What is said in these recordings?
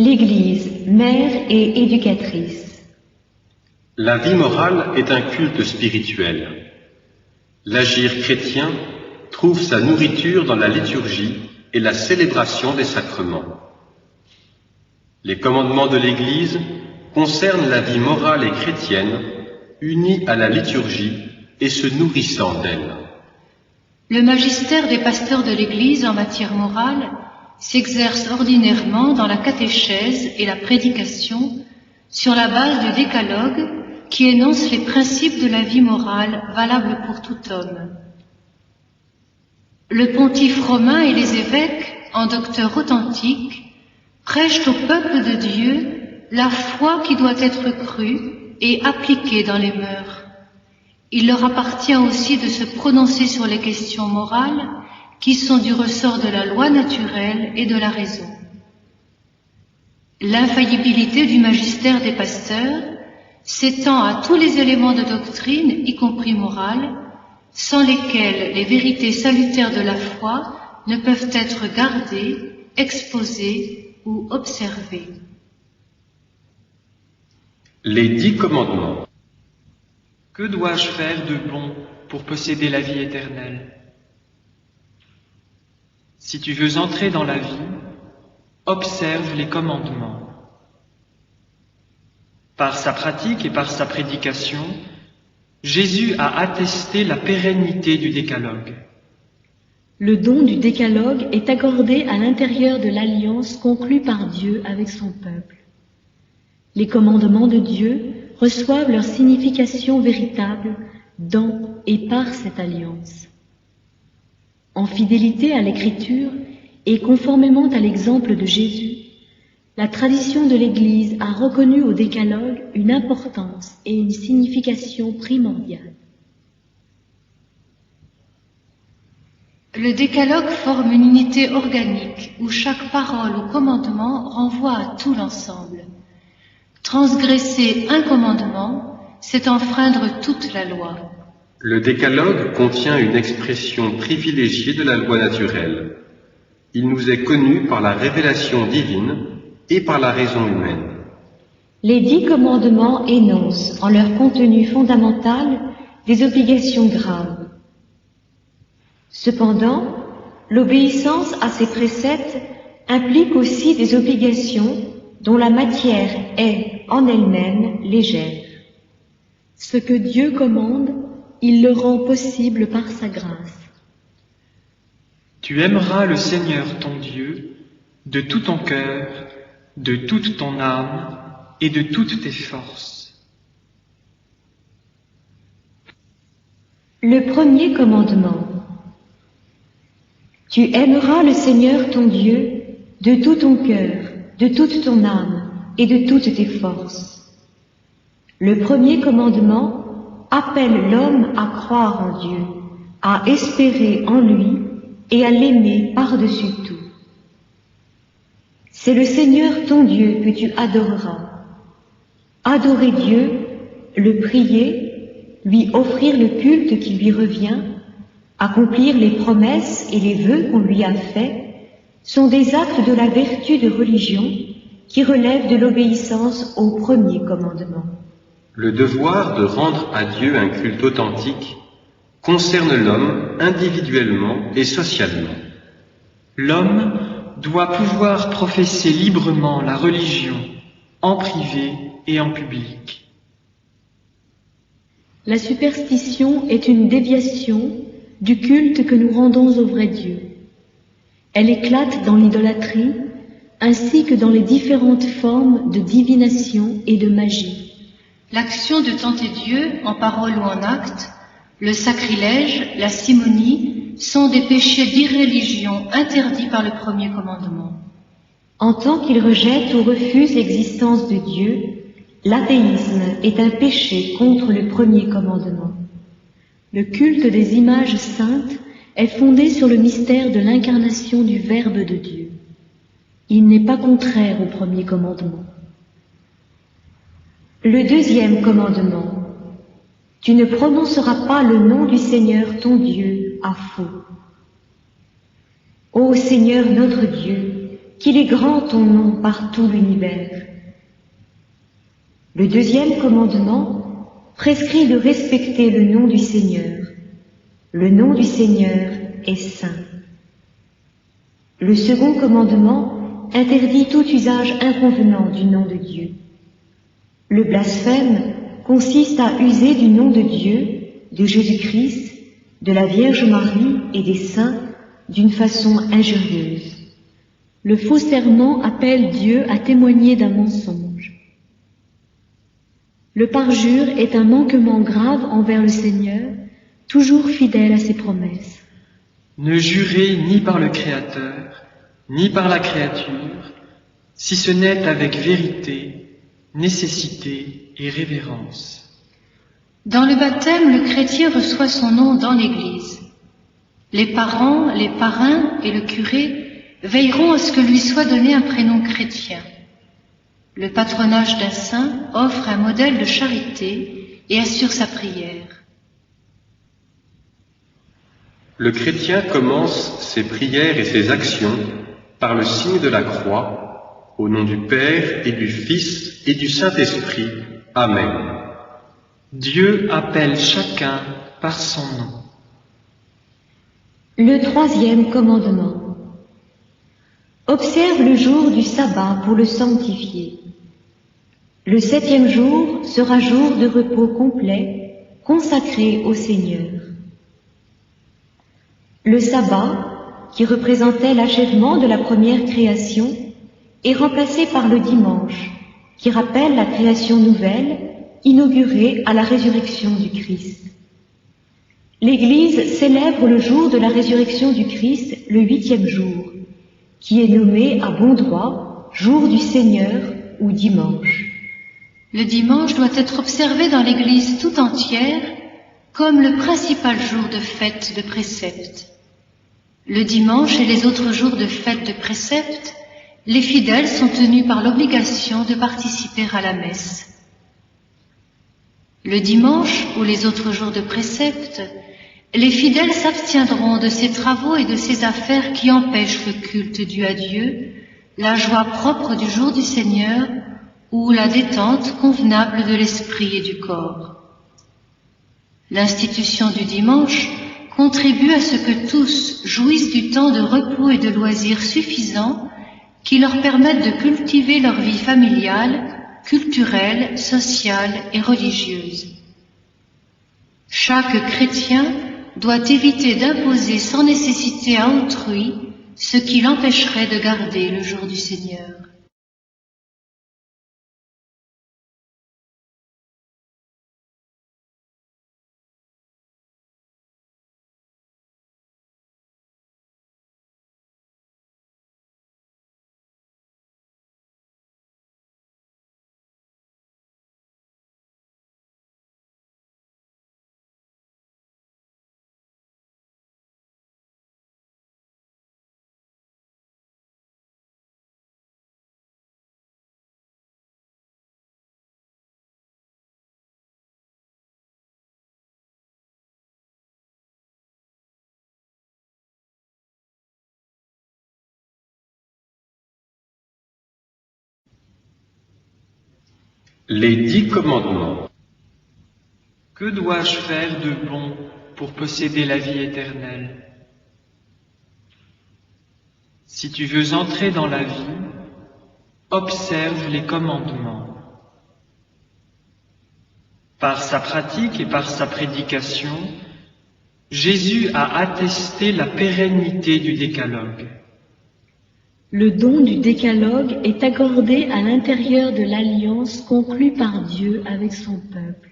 L'Église, mère et éducatrice. La vie morale est un culte spirituel. L'agir chrétien trouve sa nourriture dans la liturgie et la célébration des sacrements. Les commandements de l'Église concernent la vie morale et chrétienne, unie à la liturgie et se nourrissant d'elle. Le magistère des pasteurs de l'Église en matière morale s'exerce ordinairement dans la catéchèse et la prédication sur la base du décalogue qui énonce les principes de la vie morale valables pour tout homme. Le pontife romain et les évêques, en docteurs authentiques, prêchent au peuple de Dieu la foi qui doit être crue et appliquée dans les mœurs. Il leur appartient aussi de se prononcer sur les questions morales qui sont du ressort de la loi naturelle et de la raison. L'infaillibilité du magistère des pasteurs s'étend à tous les éléments de doctrine, y compris morale, sans lesquels les vérités salutaires de la foi ne peuvent être gardées, exposées ou observées. Les 10 commandements. Que dois-je faire de bon pour posséder la vie éternelle ? Si tu veux entrer dans la vie, observe les commandements. Par sa pratique et par sa prédication, Jésus a attesté la pérennité du décalogue. Le don du décalogue est accordé à l'intérieur de l'alliance conclue par Dieu avec son peuple. Les commandements de Dieu reçoivent leur signification véritable dans et par cette alliance. En fidélité à l'Écriture et conformément à l'exemple de Jésus, la tradition de l'Église a reconnu au décalogue une importance et une signification primordiale. Le décalogue forme une unité organique où chaque parole ou commandement renvoie à tout l'ensemble. Transgresser un commandement, c'est enfreindre toute la loi. Le décalogue contient une expression privilégiée de la loi naturelle. Il nous est connu par la révélation divine et par la raison humaine. Les 10 commandements énoncent, en leur contenu fondamental, des obligations graves. Cependant, l'obéissance à ces préceptes implique aussi des obligations dont la matière est, en elle-même, légère. Ce que Dieu commande, il le rend possible par sa grâce. Tu aimeras le Seigneur ton Dieu de tout ton cœur, de toute ton âme et de toutes tes forces. Le premier commandement. Tu aimeras le Seigneur ton Dieu de tout ton cœur, de toute ton âme et de toutes tes forces. Le premier commandement appelle l'homme à croire en Dieu, à espérer en lui et à l'aimer par-dessus tout. C'est le Seigneur ton Dieu que tu adoreras. Adorer Dieu, le prier, lui offrir le culte qui lui revient, accomplir les promesses et les vœux qu'on lui a faits, sont des actes de la vertu de religion qui relèvent de l'obéissance au premier commandement. Le devoir de rendre à Dieu un culte authentique concerne l'homme individuellement et socialement. L'homme doit pouvoir professer librement la religion en privé et en public. La superstition est une déviation du culte que nous rendons au vrai Dieu. Elle éclate dans l'idolâtrie ainsi que dans les différentes formes de divination et de magie. L'action de tenter Dieu, en parole ou en acte, le sacrilège, la simonie, sont des péchés d'irréligion interdits par le premier commandement. En tant qu'il rejette ou refuse l'existence de Dieu, l'athéisme est un péché contre le premier commandement. Le culte des images saintes est fondé sur le mystère de l'incarnation du Verbe de Dieu. Il n'est pas contraire au premier commandement. Le deuxième commandement. Tu ne prononceras pas le nom du Seigneur ton Dieu à faux. Ô Seigneur notre Dieu, qu'il est grand ton nom par tout l'univers. Le deuxième commandement prescrit de respecter le nom du Seigneur. Le nom du Seigneur est saint. Le second commandement interdit tout usage inconvenant du nom de Dieu. Le blasphème consiste à user du nom de Dieu, de Jésus-Christ, de la Vierge Marie et des saints d'une façon injurieuse. Le faux serment appelle Dieu à témoigner d'un mensonge. Le parjure est un manquement grave envers le Seigneur, toujours fidèle à ses promesses. Ne jurez ni par le Créateur, ni par la créature, si ce n'est avec vérité, nécessité et révérence. Dans le baptême, le chrétien reçoit son nom dans l'Église. Les parents, les parrains et le curé veilleront à ce que lui soit donné un prénom chrétien. Le patronage d'un saint offre un modèle de charité et assure sa prière. Le chrétien commence ses prières et ses actions par le signe de la croix, au nom du Père et du Fils et du Saint-Esprit. Amen. Dieu appelle chacun par son nom. Le troisième commandement. Observe le jour du sabbat pour le sanctifier. Le 7e jour sera jour de repos complet, consacré au Seigneur. Le sabbat, qui représentait l'achèvement de la première création, est remplacé par le dimanche, qui rappelle la création nouvelle, inaugurée à la résurrection du Christ. L'Église célèbre le jour de la résurrection du Christ, le 8e jour, qui est nommé à bon droit jour du Seigneur ou dimanche. Le dimanche doit être observé dans l'Église tout entière comme le principal jour de fête de précepte. Le dimanche et les autres jours de fête de précepte, les fidèles sont tenus par l'obligation de participer à la messe. Le dimanche ou les autres jours de précepte, les fidèles s'abstiendront de ces travaux et de ces affaires qui empêchent le culte dû à Dieu, la joie propre du jour du Seigneur ou la détente convenable de l'esprit et du corps. L'institution du dimanche contribue à ce que tous jouissent du temps de repos et de loisirs suffisants qui leur permettent de cultiver leur vie familiale, culturelle, sociale et religieuse. Chaque chrétien doit éviter d'imposer sans nécessité à autrui ce qui l'empêcherait de garder le jour du Seigneur. Les 10 commandements. Que dois-je faire de bon pour posséder la vie éternelle? Si tu veux entrer dans la vie, observe les commandements. Par sa pratique et par sa prédication, Jésus a attesté la pérennité du décalogue. Le don du décalogue est accordé à l'intérieur de l'alliance conclue par Dieu avec son peuple.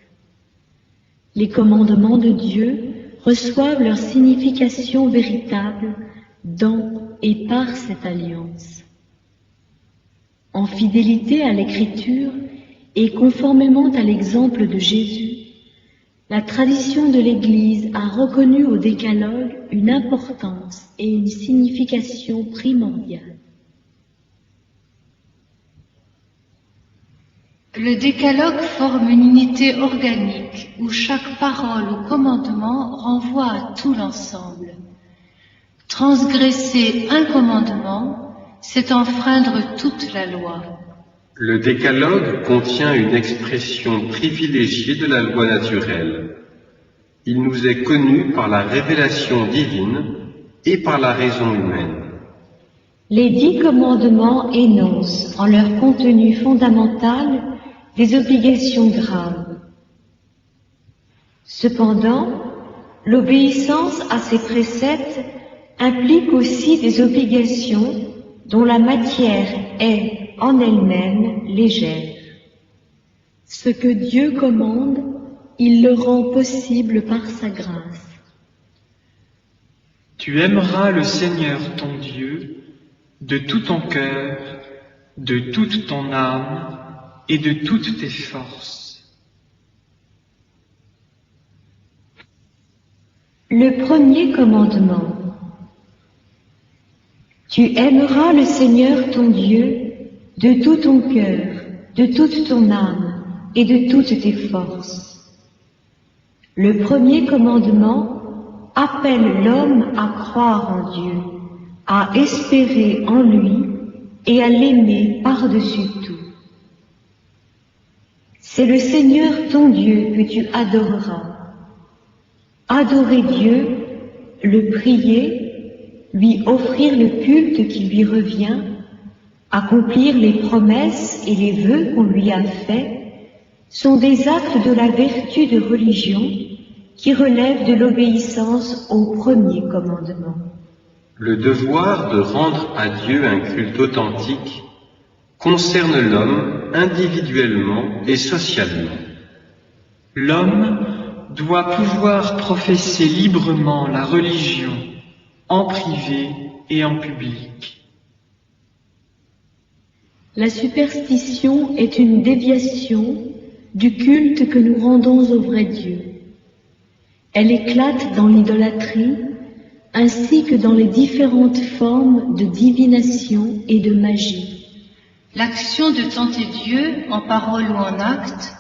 Les commandements de Dieu reçoivent leur signification véritable dans et par cette alliance. En fidélité à l'Écriture et conformément à l'exemple de Jésus, la tradition de l'Église a reconnu au décalogue une importance et une signification primordiale. Le décalogue forme une unité organique où chaque parole ou commandement renvoie à tout l'ensemble. Transgresser un commandement, c'est c'est enfreindre toute la loi. Le décalogue contient une expression privilégiée de la loi naturelle. Il nous est connu par la révélation divine et par la raison humaine. Les 10 commandements énoncent en leur contenu fondamental des obligations graves. Cependant, l'obéissance à ces préceptes implique aussi des obligations dont la matière est en elle-même légère. Ce que Dieu commande, il le rend possible par sa grâce. Tu aimeras le Seigneur ton Dieu de tout ton cœur, de toute ton âme et de toutes tes forces. Le premier commandement. Tu aimeras le Seigneur ton Dieu de tout ton cœur, de toute ton âme et de toutes tes forces. Le premier commandement appelle l'homme à croire en Dieu, à espérer en lui et à l'aimer par-dessus tout. C'est le Seigneur ton Dieu que tu adoreras. Adorer Dieu, le prier, lui offrir le culte qui lui revient, accomplir les promesses et les vœux qu'on lui a faits, sont des actes de la vertu de religion qui relèvent de l'obéissance au premier commandement. Le devoir de rendre à Dieu un culte authentique concerne l'homme individuellement et socialement. L'homme doit pouvoir professer librement la religion en privé et en public. La superstition est une déviation du culte que nous rendons au vrai Dieu. Elle éclate dans l'idolâtrie ainsi que dans les différentes formes de divination et de magie. L'action de tenter Dieu en parole ou en acte,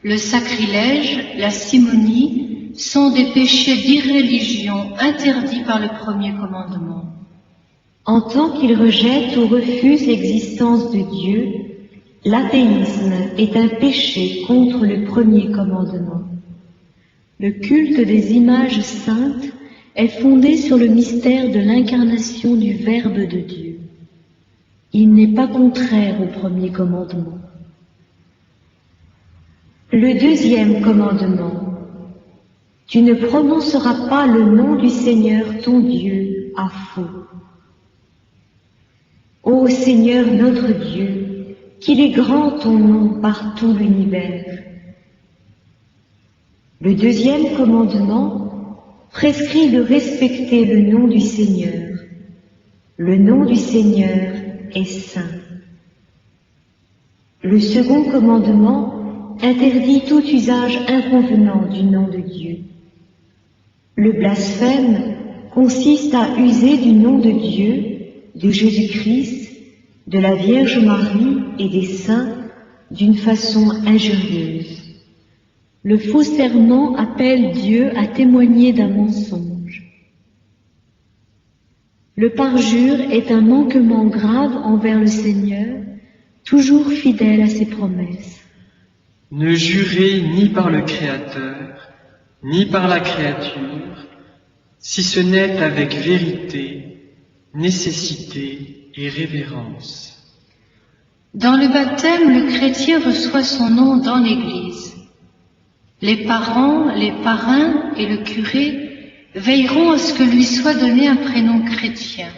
le sacrilège, la simonie, sont des péchés d'irréligion interdits par le premier commandement. En tant qu'il rejette ou refuse l'existence de Dieu, l'athéisme est un péché contre le premier commandement. Le culte des images saintes est fondé sur le mystère de l'incarnation du Verbe de Dieu. Il n'est pas contraire au premier commandement. Le deuxième commandement. Tu ne prononceras pas le nom du Seigneur ton Dieu à faux. Ô Seigneur notre Dieu, qu'il est grand ton nom par tout l'univers. Le deuxième commandement prescrit de respecter le nom du Seigneur. Le nom du Seigneur est saint. Le second commandement interdit tout usage inconvenant du nom de Dieu. Le blasphème consiste à user du nom de Dieu, de Jésus-Christ, de la Vierge Marie et des saints d'une façon injurieuse. Le faux serment appelle Dieu à témoigner d'un mensonge. Le parjure est un manquement grave envers le Seigneur, toujours fidèle à ses promesses. Ne jurez ni par le Créateur, ni par la créature, si ce n'est avec vérité, nécessité et révérence. Dans le baptême, le chrétien reçoit son nom dans l'Église. Les parents, les parrains et le curé veilleront à ce que lui soit donné un prénom chrétien.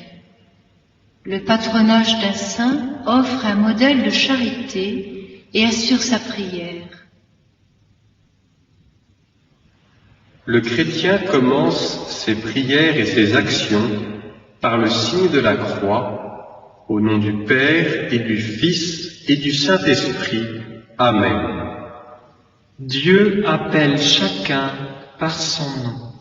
Le patronage d'un saint offre un modèle de charité et assure sa prière. Le chrétien commence ses prières et ses actions par le signe de la croix, au nom du Père et du Fils et du Saint-Esprit. Amen. Dieu appelle chacun par son nom.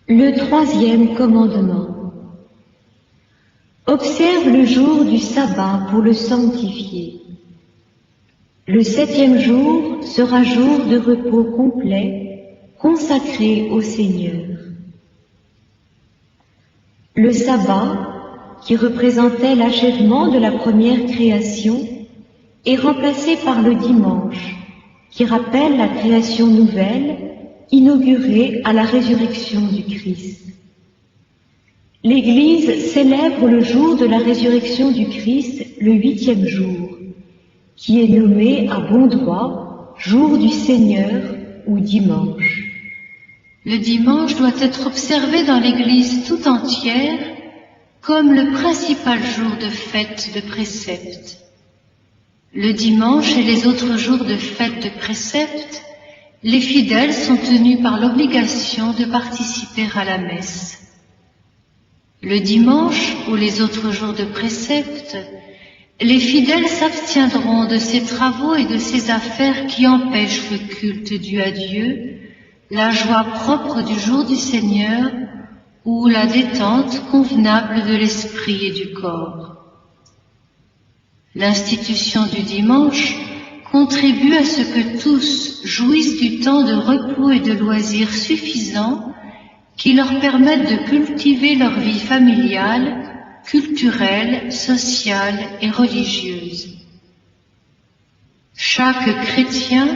Le troisième commandement. Observe le jour du sabbat pour le sanctifier. Le 7e jour sera jour de repos complet, consacré au Seigneur. Le sabbat, qui représentait l'achèvement de la première création, est remplacé par le dimanche, qui rappelle la création nouvelle, inaugurée à la résurrection du Christ. L'Église célèbre le jour de la résurrection du Christ, le 8e jour, qui est nommé à bon droit jour du Seigneur ou dimanche. Le dimanche doit être observé dans l'Église tout entière comme le principal jour de fête de précepte. Le dimanche et les autres jours de fête de précepte, les fidèles sont tenus par l'obligation de participer à la messe. Le dimanche ou les autres jours de précepte, les fidèles s'abstiendront de ces travaux et de ces affaires qui empêchent le culte dû à Dieu, la joie propre du jour du Seigneur ou la détente convenable de l'esprit et du corps. L'institution du dimanche contribue à ce que tous jouissent du temps de repos et de loisirs suffisants qui leur permettent de cultiver leur vie familiale, culturelle, sociale et religieuse. Chaque chrétien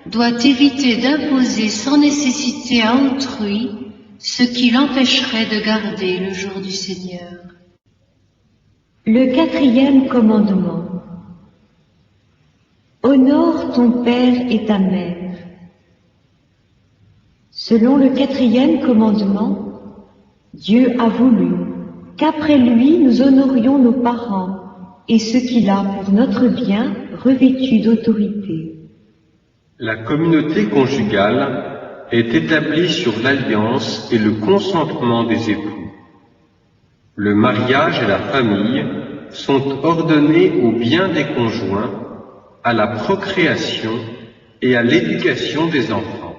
doit éviter d'imposer sans nécessité à autrui ce qui l'empêcherait de garder le jour du Seigneur. Le 4e commandement. Honore ton père et ta mère. Selon le 4e commandement, Dieu a voulu qu'après lui nous honorions nos parents et ceux qu'il a pour notre bien revêtus d'autorité. La communauté conjugale est établie sur l'alliance et le consentement des époux. Le mariage et la famille sont ordonnés au bien des conjoints, à la procréation et à l'éducation des enfants.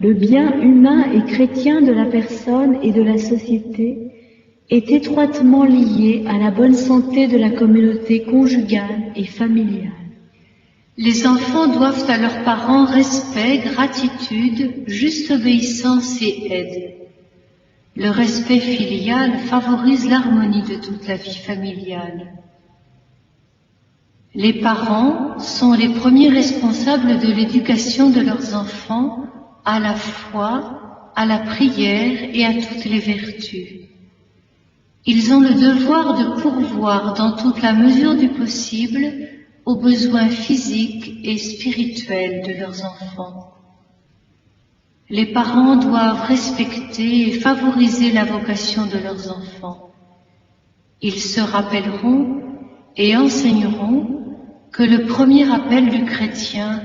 Le bien humain et chrétien de la personne et de la société est étroitement lié à la bonne santé de la communauté conjugale et familiale. Les enfants doivent à leurs parents respect, gratitude, juste obéissance et aide. Le respect filial favorise l'harmonie de toute la vie familiale. Les parents sont les premiers responsables de l'éducation de leurs enfants à la foi, à la prière et à toutes les vertus. Ils ont le devoir de pourvoir dans toute la mesure du possible aux besoins physiques et spirituels de leurs enfants. Les parents doivent respecter et favoriser la vocation de leurs enfants. Ils se rappelleront et enseigneront que le premier appel du chrétien,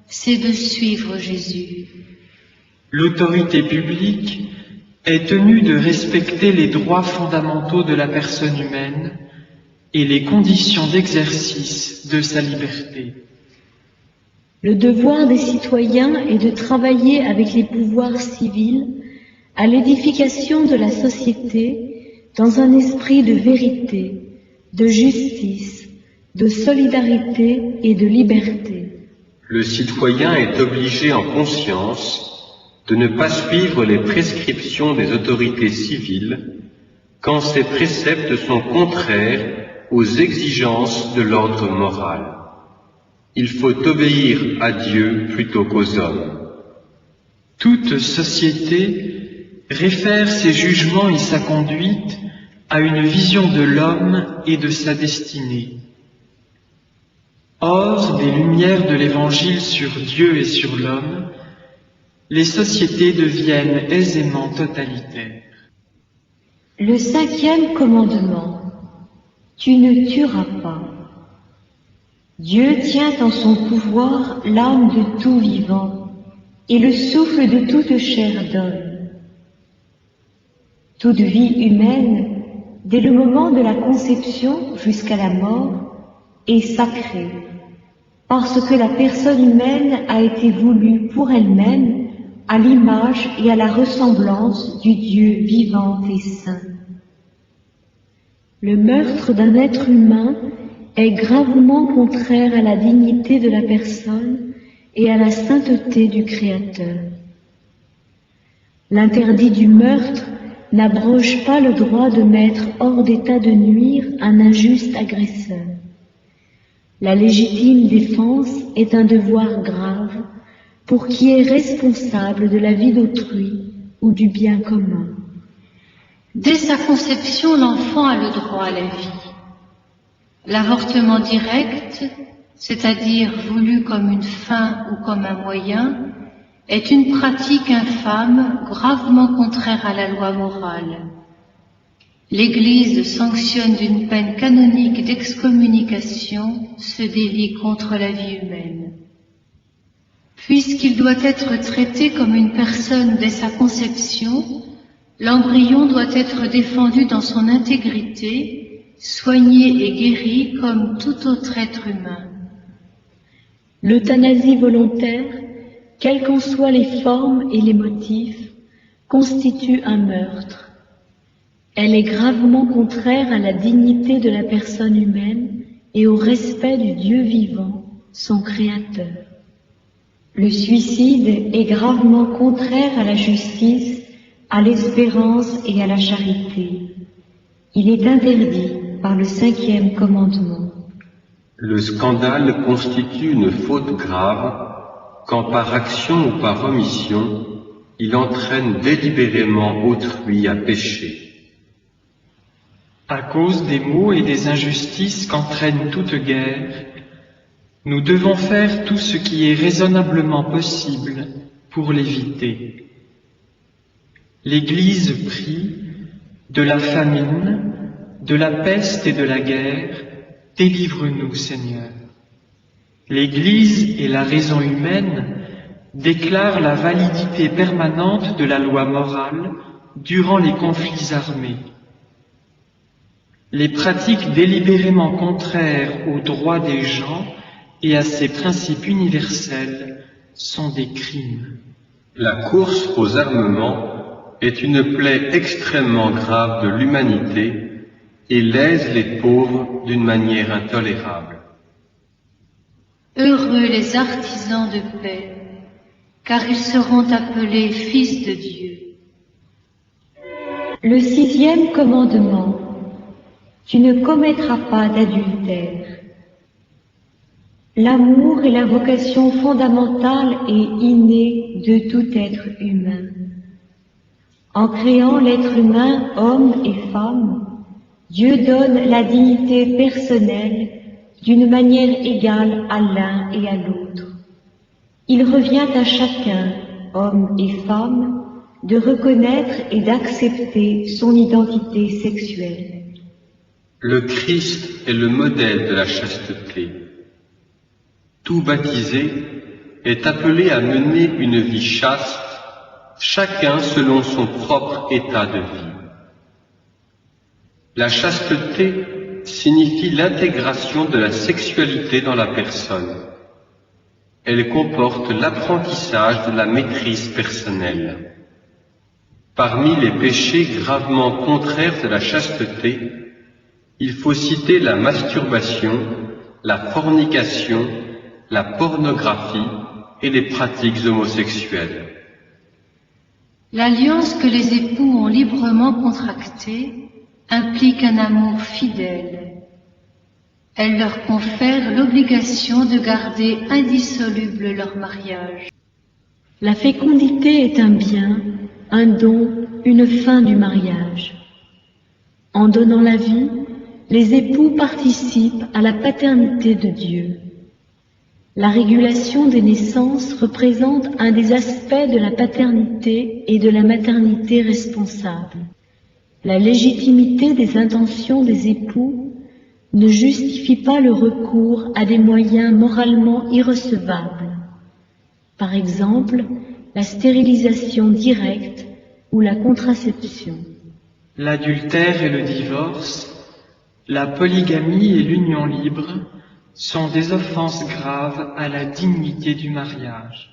c'est de suivre Jésus. L'autorité publique est tenue de respecter les droits fondamentaux de la personne humaine et les conditions d'exercice de sa liberté. Le devoir des citoyens est de travailler avec les pouvoirs civils à l'édification de la société dans un esprit de vérité, de justice, de solidarité et de liberté. Le citoyen est obligé en conscience de ne pas suivre les prescriptions des autorités civiles quand ces préceptes sont contraires aux exigences de l'ordre moral. Il faut obéir à Dieu plutôt qu'aux hommes. Toute société réfère ses jugements et sa conduite à une vision de l'homme et de sa destinée. Hors des lumières de l'Évangile sur Dieu et sur l'homme, les sociétés deviennent aisément totalitaires. Le 5e commandement. Tu ne tueras pas. Dieu tient en son pouvoir l'âme de tout vivant et le souffle de toute chair d'homme. Toute vie humaine, dès le moment de la conception jusqu'à la mort, est sacrée, parce que la personne humaine a été voulue pour elle-même à l'image et à la ressemblance du Dieu vivant et saint. Le meurtre d'un être humain est gravement contraire à la dignité de la personne et à la sainteté du Créateur. L'interdit du meurtre n'abroge pas le droit de mettre hors d'état de nuire un injuste agresseur. La légitime défense est un devoir grave pour qui est responsable de la vie d'autrui ou du bien commun. Dès sa conception, l'enfant a le droit à la vie. L'avortement direct, c'est-à-dire voulu comme une fin ou comme un moyen, est une pratique infâme gravement contraire à la loi morale. L'Église sanctionne d'une peine canonique d'excommunication ce délit contre la vie humaine. Puisqu'il doit être traité comme une personne dès sa conception, l'embryon doit être défendu dans son intégrité, soigné et guéri comme tout autre être humain. L'euthanasie volontaire, quelles qu'en soient les formes et les motifs, constitue un meurtre. Elle est gravement contraire à la dignité de la personne humaine et au respect du Dieu vivant, son Créateur. Le suicide est gravement contraire à la justice, à l'espérance et à la charité. Il est interdit par le 5e commandement. Le scandale constitue une faute grave quand par action ou par omission, il entraîne délibérément autrui à pécher. À cause des maux et des injustices qu'entraîne toute guerre, nous devons faire tout ce qui est raisonnablement possible pour l'éviter. L'Église prie de la famine, de la peste et de la guerre, délivre-nous, Seigneur. L'Église et la raison humaine déclarent la validité permanente de la loi morale durant les conflits armés. Les pratiques délibérément contraires aux droits des gens et à ses principes universels sont des crimes. La course aux armements est une plaie extrêmement grave de l'humanité et lèse les pauvres d'une manière intolérable. Heureux les artisans de paix, car ils seront appelés fils de Dieu. Le 6e commandement. Tu ne commettras pas d'adultère. L'amour est la vocation fondamentale et innée de tout être humain. En créant l'être humain, homme et femme, Dieu donne la dignité personnelle d'une manière égale à l'un et à l'autre. Il revient à chacun, homme et femme, de reconnaître et d'accepter son identité sexuelle. Le Christ est le modèle de la chasteté. Tout baptisé est appelé à mener une vie chaste, chacun selon son propre état de vie. La chasteté signifie l'intégration de la sexualité dans la personne. Elle comporte l'apprentissage de la maîtrise personnelle. Parmi les péchés gravement contraires de la chasteté, il faut citer la masturbation, la fornication, la pornographie et les pratiques homosexuelles. L'alliance que les époux ont librement contractée implique un amour fidèle. Elle leur confère l'obligation de garder indissoluble leur mariage. La fécondité est un bien, un don, une fin du mariage. En donnant la vie, les époux participent à la paternité de Dieu. La régulation des naissances représente un des aspects de la paternité et de la maternité responsable. La légitimité des intentions des époux ne justifie pas le recours à des moyens moralement irrecevables. Par exemple, la stérilisation directe ou la contraception. L'adultère et le divorce, la polygamie et l'union libre sont des offenses graves à la dignité du mariage.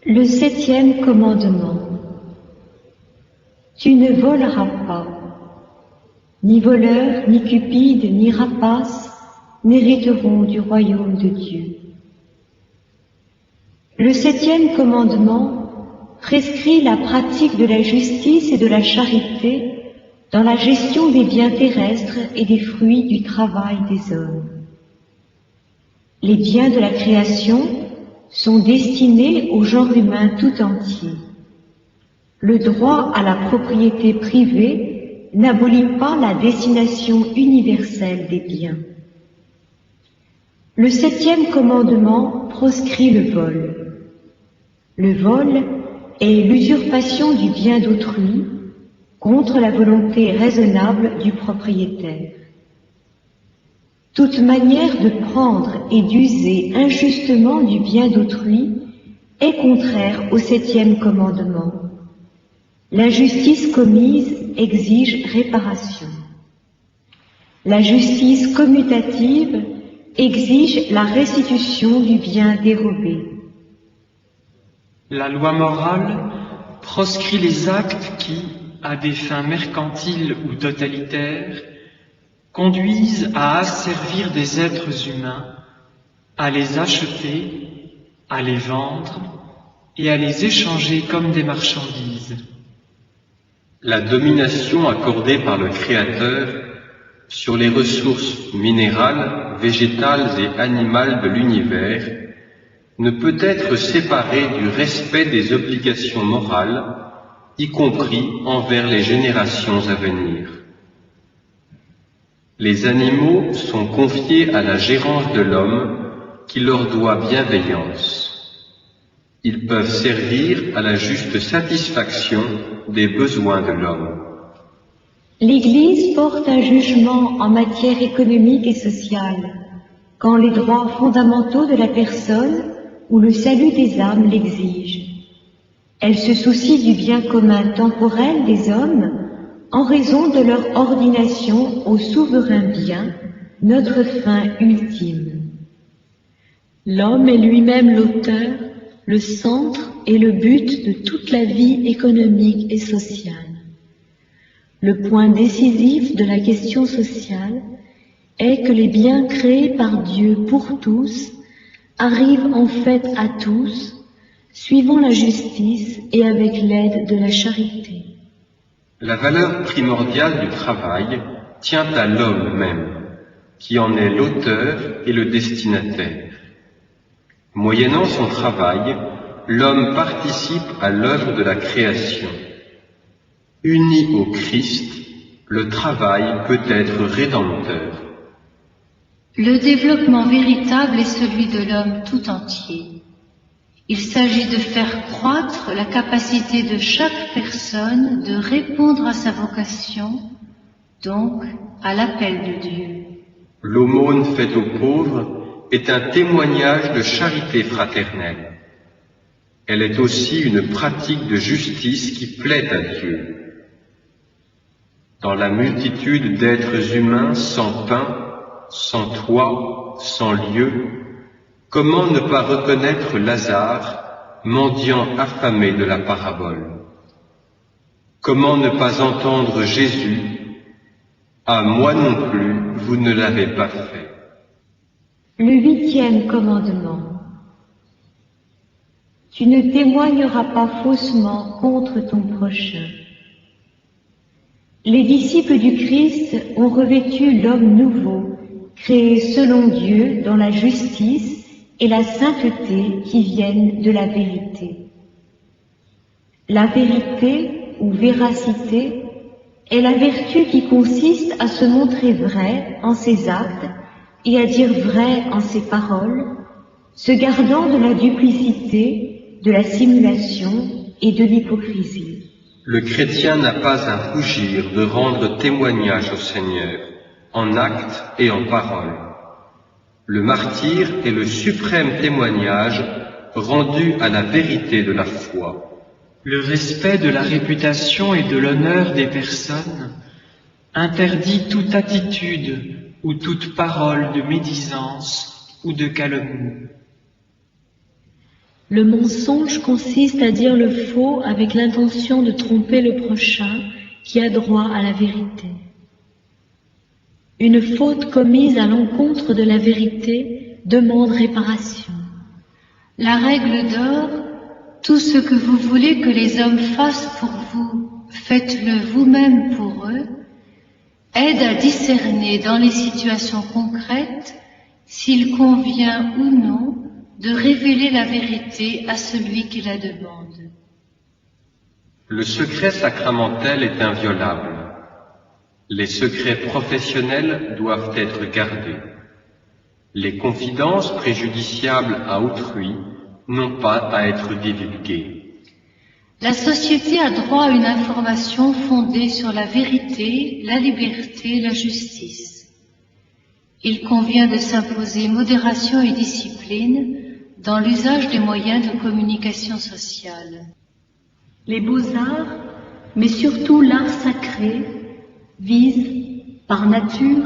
Le 7e commandement. Tu ne voleras pas. Ni voleur, ni cupide, ni rapace n'hériteront du royaume de Dieu. Le 7e commandement prescrit la pratique de la justice et de la charité dans la gestion des biens terrestres et des fruits du travail des hommes. Les biens de la création sont destinés au genre humain tout entier. Le droit à la propriété privée n'abolit pas la destination universelle des biens. Le 7e commandement proscrit le vol. Le vol est l'usurpation du bien d'autrui contre la volonté raisonnable du propriétaire. Toute manière de prendre et d'user injustement du bien d'autrui est contraire au 7e commandement. L'injustice commise exige réparation. La justice commutative exige la restitution du bien dérobé. La loi morale proscrit les actes qui, à des fins mercantiles ou totalitaires, conduisent à asservir des êtres humains, à les acheter, à les vendre et à les échanger comme des marchandises. La domination accordée par le Créateur sur les ressources minérales, végétales et animales de l'univers ne peut être séparée du respect des obligations morales, y compris envers les générations à venir. Les animaux sont confiés à la gérance de l'homme qui leur doit bienveillance. Ils peuvent servir à la juste satisfaction des besoins de l'homme. L'Église porte un jugement en matière économique et sociale, quand les droits fondamentaux de la personne ou le salut des âmes l'exigent. Elle se soucie du bien commun temporel des hommes en raison de leur ordination au souverain bien, notre fin ultime. L'homme est lui-même l'auteur, le centre et le but de toute la vie économique et sociale. Le point décisif de la question sociale est que les biens créés par Dieu pour tous arrivent en fait à tous, suivant la justice et avec l'aide de la charité. La valeur primordiale du travail tient à l'homme même, qui en est l'auteur et le destinataire. Moyennant son travail, l'homme participe à l'œuvre de la création. Uni au Christ, le travail peut être rédempteur. Le développement véritable est celui de l'homme tout entier. Il s'agit de faire croître la capacité de chaque personne de répondre à sa vocation, donc à l'appel de Dieu. L'aumône faite aux pauvres est un témoignage de charité fraternelle. Elle est aussi une pratique de justice qui plaît à Dieu. Dans la multitude d'êtres humains sans pain, sans toit, sans lieu, comment ne pas reconnaître Lazare, mendiant affamé de la parabole? Comment ne pas entendre Jésus, « À moi non plus, vous ne l'avez pas fait ». Le 8e commandement. Tu ne témoigneras pas faussement contre ton prochain. Les disciples du Christ ont revêtu l'homme nouveau, créé selon Dieu dans la justice et la sainteté qui viennent de la vérité. La vérité ou véracité est la vertu qui consiste à se montrer vrai en ses actes et à dire vrai en ses paroles, se gardant de la duplicité, de la simulation et de l'hypocrisie. Le chrétien n'a pas à rougir de rendre témoignage au Seigneur, en actes et en paroles. Le martyre est le suprême témoignage rendu à la vérité de la foi. Le respect de la réputation et de l'honneur des personnes interdit toute attitude ou toute parole de médisance ou de calomnie. Le mensonge consiste à dire le faux avec l'intention de tromper le prochain qui a droit à la vérité. Une faute commise à l'encontre de la vérité demande réparation. La règle d'or tout ce que vous voulez que les hommes fassent pour vous, faites-le vous-même pour eux, aide à discerner dans les situations concrètes s'il convient ou non de révéler la vérité à celui qui la demande. Le secret sacramentel est inviolable. Les secrets professionnels doivent être gardés. Les confidences préjudiciables à autrui n'ont pas à être divulguées. La société a droit à une information fondée sur la vérité, la liberté et la justice. Il convient de s'imposer modération et discipline dans l'usage des moyens de communication sociale. Les beaux-arts, mais surtout l'art sacré, visent, par nature,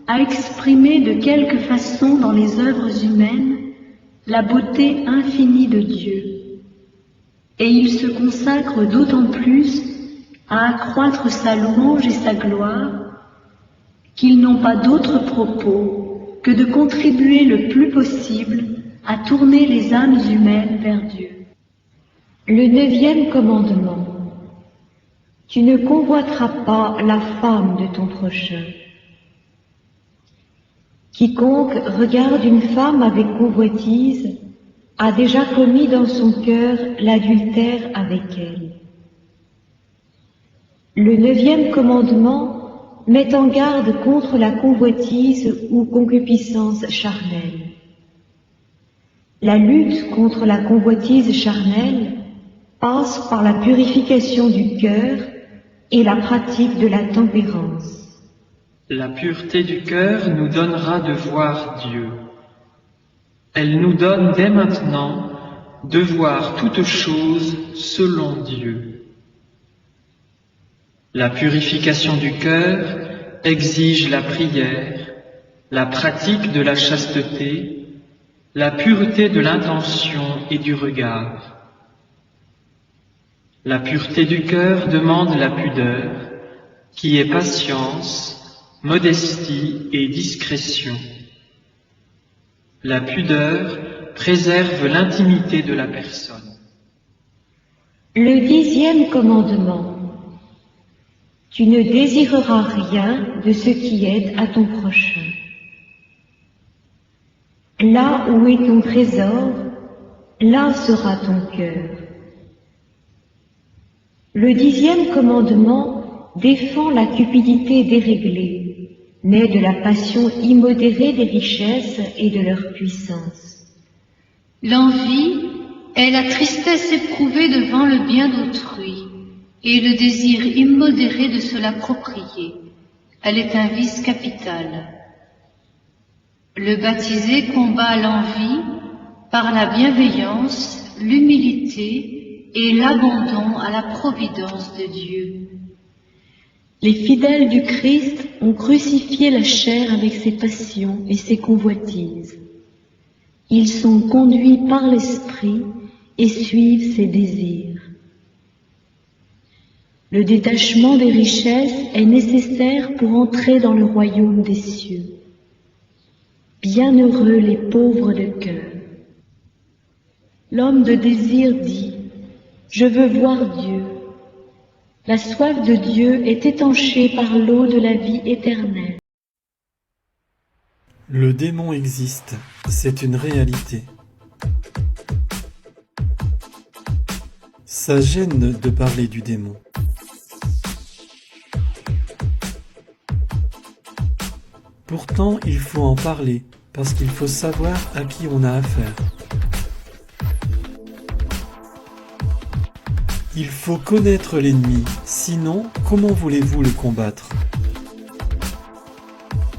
à exprimer de quelque façon dans les œuvres humaines la beauté infinie de Dieu. Et ils se consacrent d'autant plus à accroître sa louange et sa gloire qu'ils n'ont pas d'autre propos que de contribuer le plus possible à tourner les âmes humaines vers Dieu. Le 9e commandement. Tu ne convoiteras pas la femme de ton prochain. Quiconque regarde une femme avec convoitise a déjà commis dans son cœur l'adultère avec elle. Le 9e commandement met en garde contre la convoitise ou concupiscence charnelle. La lutte contre la convoitise charnelle passe par la purification du cœur et la pratique de la tempérance. La pureté du cœur nous donnera de voir Dieu. Elle nous donne dès maintenant de voir toutes choses selon Dieu. La purification du cœur exige la prière, la pratique de la chasteté, la pureté de l'intention et du regard. La pureté du cœur demande la pudeur, qui est patience, modestie et discrétion. La pudeur préserve l'intimité de la personne. Le 10e commandement. Tu ne désireras rien de ce qui est à ton prochain. Là où est ton trésor, là sera ton cœur. Le 10e commandement défend la cupidité déréglée, née de la passion immodérée des richesses et de leur puissance. L'envie est la tristesse éprouvée devant le bien d'autrui et le désir immodéré de se l'approprier. Elle est un vice capital. Le baptisé combat l'envie par la bienveillance, l'humilité et l'abandon à la providence de Dieu. Les fidèles du Christ ont crucifié la chair avec ses passions et ses convoitises. Ils sont conduits par l'Esprit et suivent ses désirs. Le détachement des richesses est nécessaire pour entrer dans le royaume des cieux. Bienheureux les pauvres de cœur. L'homme de désir dit « Je veux voir Dieu ». La soif de Dieu est étanchée par l'eau de la vie éternelle. Le démon existe, c'est une réalité. Ça gêne de parler du démon. Pourtant, il faut en parler, parce qu'il faut savoir à qui on a affaire. Il faut connaître l'ennemi, sinon, comment voulez-vous le combattre?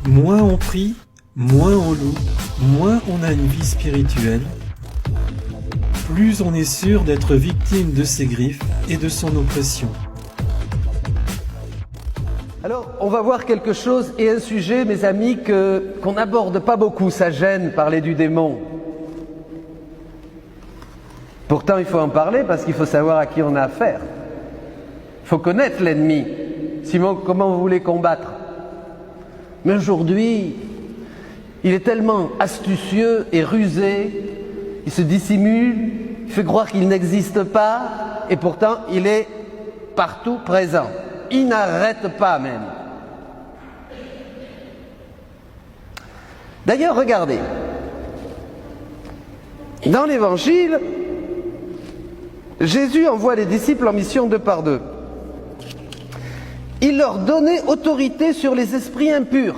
Moins on prie, moins on loue, moins on a une vie spirituelle, plus on est sûr d'être victime de ses griffes et de son oppression. Alors, on va voir quelque chose et un sujet, mes amis, qu'on n'aborde pas beaucoup. Ça gêne, parler du démon. Pourtant, il faut en parler parce qu'il faut savoir à qui on a affaire. Il faut connaître l'ennemi. Sinon, comment vous voulez combattre? Mais aujourd'hui, il est tellement astucieux et rusé, il se dissimule, il fait croire qu'il n'existe pas, et pourtant il est partout présent. Il n'arrête pas même. D'ailleurs, regardez, dans l'Évangile, Jésus envoie les disciples en mission 2 par 2. Il leur donnait autorité sur les esprits impurs.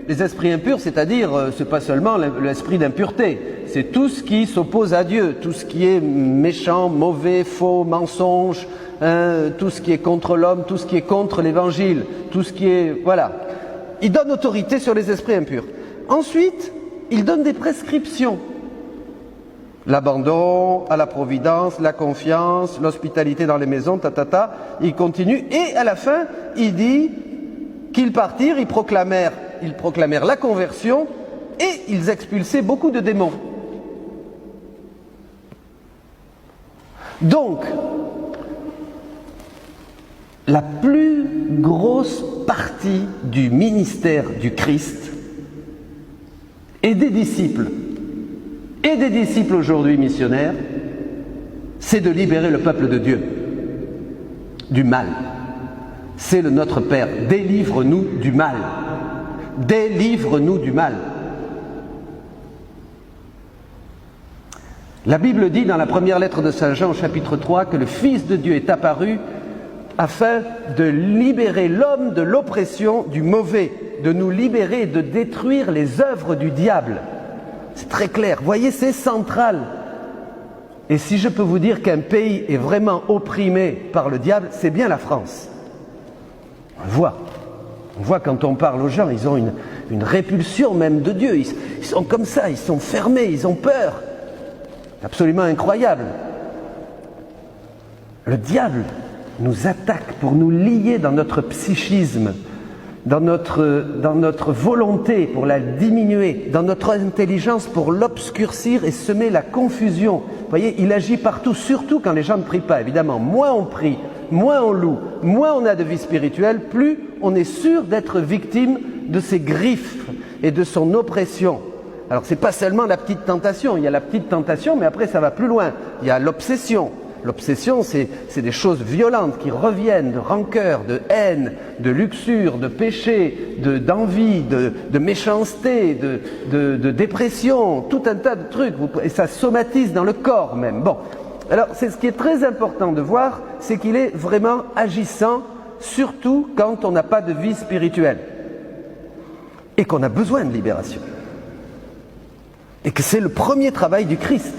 Les esprits impurs, c'est-à-dire, c'est pas seulement l'esprit d'impureté, c'est tout ce qui s'oppose à Dieu, tout ce qui est méchant, mauvais, faux, mensonge, tout ce qui est contre l'homme, tout ce qui est contre l'Évangile, tout ce qui est... Voilà. Il donne autorité sur les esprits impurs. Ensuite, il donne des prescriptions. L'abandon à la providence, la confiance, l'hospitalité dans les maisons, il continue, et à la fin, il dit qu'ils partirent, ils proclamèrent la conversion, et ils expulsaient beaucoup de démons. Donc, la plus grosse partie du ministère du Christ et des disciples aujourd'hui missionnaires, c'est de libérer le peuple de Dieu du mal. C'est le Notre Père. Délivre-nous du mal. Délivre-nous du mal. La Bible dit dans la première lettre de Saint Jean, chapitre 3, que le Fils de Dieu est apparu afin de libérer l'homme de l'oppression du mauvais, de nous libérer et de détruire les œuvres du diable. C'est très clair. Vous voyez, c'est central. Et si je peux vous dire qu'un pays est vraiment opprimé par le diable, c'est bien la France. On le voit. On voit quand on parle aux gens, ils ont une répulsion même de Dieu. Ils sont comme ça, ils sont fermés, ils ont peur. C'est absolument incroyable. Le diable nous attaque pour nous lier dans notre psychisme, dans notre volonté pour la diminuer, dans notre intelligence pour l'obscurcir et semer la confusion. Vous voyez, il agit partout, surtout quand les gens ne prient pas. Évidemment, moins on prie, moins on loue, moins on a de vie spirituelle, plus on est sûr d'être victime de ses griffes et de son oppression. Alors, c'est pas seulement la petite tentation. Il y a la petite tentation, mais après, ça va plus loin. Il y a l'obsession. L'obsession, c'est des choses violentes qui reviennent, de rancœur, de haine, de luxure, de péché, d'envie, de méchanceté, de dépression, tout un tas de trucs. Et ça somatise dans le corps même. Bon, alors c'est ce qui est très important de voir, c'est qu'il est vraiment agissant, surtout quand on n'a pas de vie spirituelle et qu'on a besoin de libération. Et que c'est le premier travail du Christ.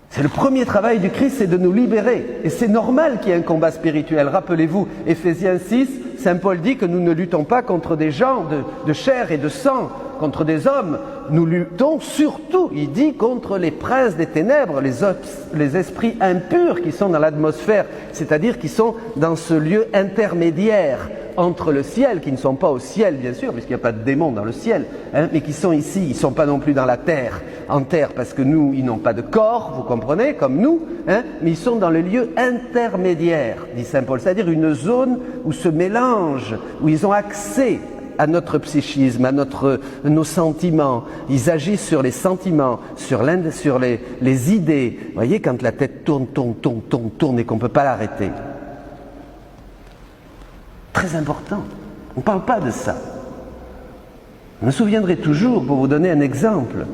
C'est le premier travail du Christ, c'est de nous libérer. Et c'est normal qu'il y ait un combat spirituel. Rappelez-vous, Éphésiens 6, Saint Paul dit que nous ne luttons pas contre des gens de chair et de sang, contre des hommes. Nous luttons surtout, il dit, contre les princes des ténèbres, les esprits impurs qui sont dans l'atmosphère, c'est-à-dire qui sont dans ce lieu intermédiaire entre le ciel, qui ne sont pas au ciel bien sûr, puisqu'il n'y a pas de démons dans le ciel, mais qui sont ici, ils ne sont pas non plus dans la terre, en terre, parce que nous, ils n'ont pas de corps, vous comprenez, comme nous, mais ils sont dans le lieu intermédiaire, dit Saint Paul, c'est-à-dire une zone où se mélangent, où ils ont accès à notre psychisme, à nos sentiments. Ils agissent sur les sentiments, sur les idées. Vous voyez, quand la tête tourne et qu'on ne peut pas l'arrêter. Très important. On ne parle pas de ça. Je me souviendrai toujours, pour vous donner un exemple